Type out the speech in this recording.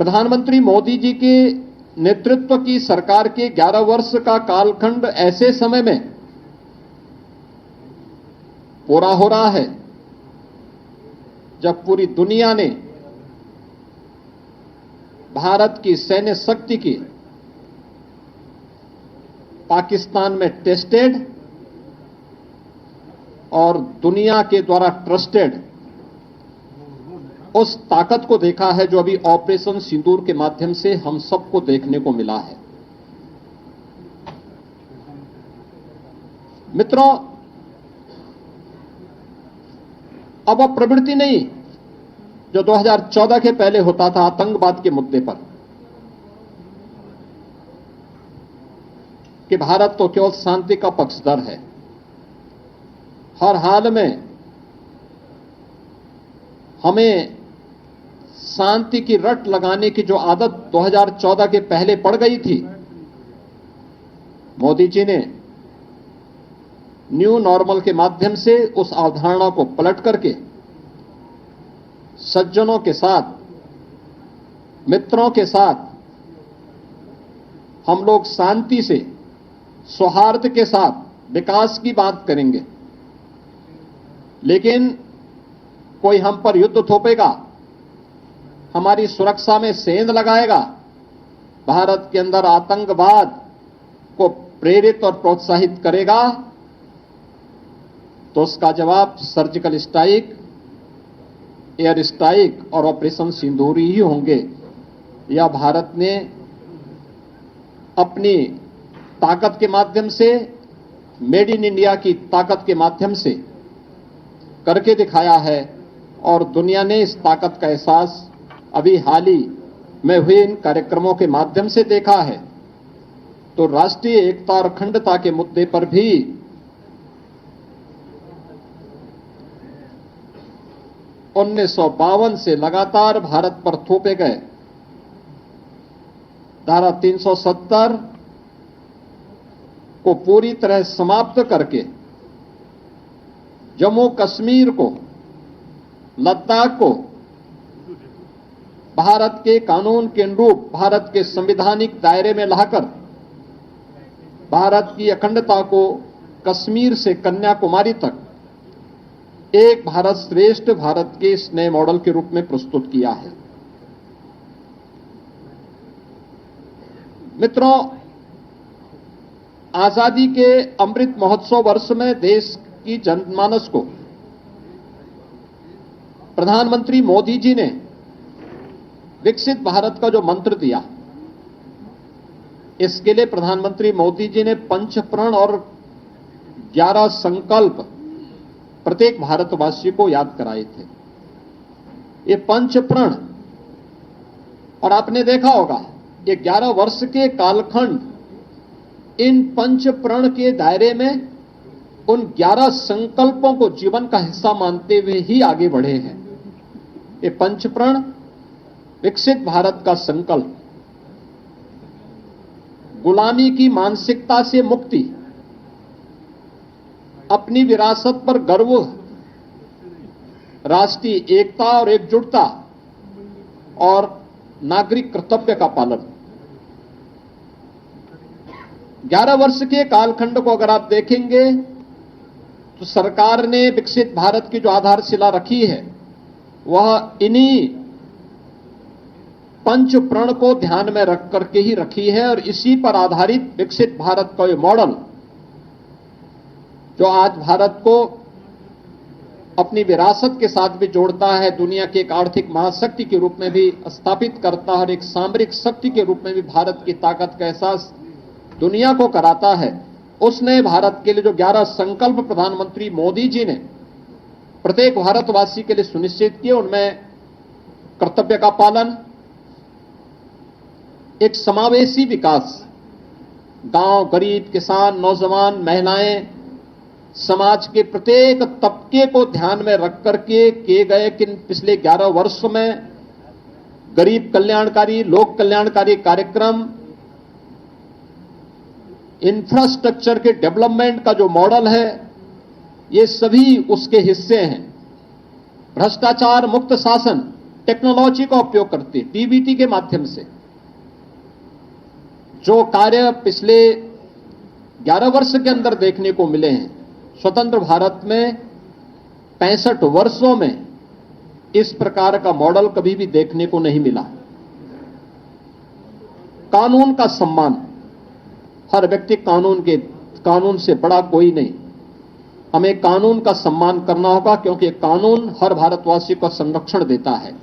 प्रधानमंत्री मोदी जी के नेतृत्व की सरकार के 11 वर्ष का कालखंड ऐसे समय में पूरा हो रहा है जब पूरी दुनिया ने भारत की सैन्य शक्ति की पाकिस्तान में टेस्टेड और दुनिया के द्वारा ट्रस्टेड उस ताकत को देखा है जो अभी ऑपरेशन सिंदूर के माध्यम से हम सबको देखने को मिला है। मित्रों, अब वह प्रवृत्ति नहीं जो 2014 के पहले होता था आतंकवाद के मुद्दे पर कि भारत तो केवल शांति का पक्षधर है, हर हाल में हमें शांति की रट लगाने की जो आदत 2014 के पहले पड़ गई थी, मोदी जी ने न्यू नॉर्मल के माध्यम से उस अवधारणा को पलट करके सज्जनों के साथ, मित्रों के साथ हम लोग शांति से, सौहार्द के साथ विकास की बात करेंगे, लेकिन कोई हम पर युद्ध थोपेगा, हमारी सुरक्षा में सेंध लगाएगा, भारत के अंदर आतंकवाद को प्रेरित और प्रोत्साहित करेगा, तो उसका जवाब सर्जिकल स्ट्राइक, एयर स्ट्राइक और ऑपरेशन सिंदूर ही होंगे। या भारत ने अपनी ताकत के माध्यम से, मेड इन इंडिया की ताकत के माध्यम से करके दिखाया है और दुनिया ने इस ताकत का एहसास अभी हाल ही में हुए इन कार्यक्रमों के माध्यम से देखा है। तो राष्ट्रीय एकता और अखंडता के मुद्दे पर भी 1952 से लगातार भारत पर थोपे गए धारा 370 को पूरी तरह समाप्त करके जम्मू कश्मीर को, लद्दाख को भारत के कानून के अनुरूप, भारत के संवैधानिक दायरे में लाकर भारत की अखंडता को कश्मीर से कन्याकुमारी तक एक भारत श्रेष्ठ भारत के इस नए मॉडल के रूप में प्रस्तुत किया है। मित्रों, आजादी के अमृत महोत्सव वर्ष में देश की जनमानस को प्रधानमंत्री मोदी जी ने विकसित भारत का जो मंत्र दिया, इसके लिए प्रधानमंत्री मोदी जी ने पंच प्रण और 11 संकल्प प्रत्येक भारतवासी को याद कराए थे। ये पंच प्रण, और आपने देखा होगा ये 11 वर्ष के कालखंड इन पंच प्रण के दायरे में उन 11 संकल्पों को जीवन का हिस्सा मानते हुए ही आगे बढ़े हैं। ये पंच प्रण, विकसित भारत का संकल्प, गुलामी की मानसिकता से मुक्ति, अपनी विरासत पर गर्व, राष्ट्रीय एकता और एकजुटता और नागरिक कर्तव्य का पालन। 11 वर्ष के कालखंड को अगर आप देखेंगे तो सरकार ने विकसित भारत की जो आधारशिला रखी है वह इन्हीं पंच प्रण को ध्यान में रख करके ही रखी है और इसी पर आधारित विकसित भारत का ये मॉडल जो आज भारत को अपनी विरासत के साथ भी जोड़ता है, दुनिया की एक आर्थिक महाशक्ति के रूप में भी स्थापित करता है और एक सामरिक शक्ति के रूप में भी भारत की ताकत का एहसास दुनिया को कराता है। उसने भारत के लिए जो 11 संकल्प प्रधानमंत्री मोदी जी ने प्रत्येक भारतवासी के लिए सुनिश्चित किए, उनमें कर्तव्य का पालन, एक समावेशी विकास, गांव, गरीब, किसान, नौजवान, महिलाएं, समाज के प्रत्येक तबके को ध्यान में रख करके किए गए कि पिछले 11 वर्षों में गरीब कल्याणकारी, लोक कल्याणकारी कार्यक्रम, इंफ्रास्ट्रक्चर के डेवलपमेंट का जो मॉडल है, ये सभी उसके हिस्से हैं। भ्रष्टाचार मुक्त शासन, टेक्नोलॉजी का उपयोग करते, डीबीटी के माध्यम से जो कार्य पिछले 11 वर्ष के अंदर देखने को मिले हैं, स्वतंत्र भारत में 65 वर्षों में इस प्रकार का मॉडल कभी भी देखने को नहीं मिला। कानून का सम्मान, हर व्यक्ति कानून से बड़ा कोई नहीं। हमें कानून का सम्मान करना होगा, क्योंकि कानून हर भारतवासी को संरक्षण देता है।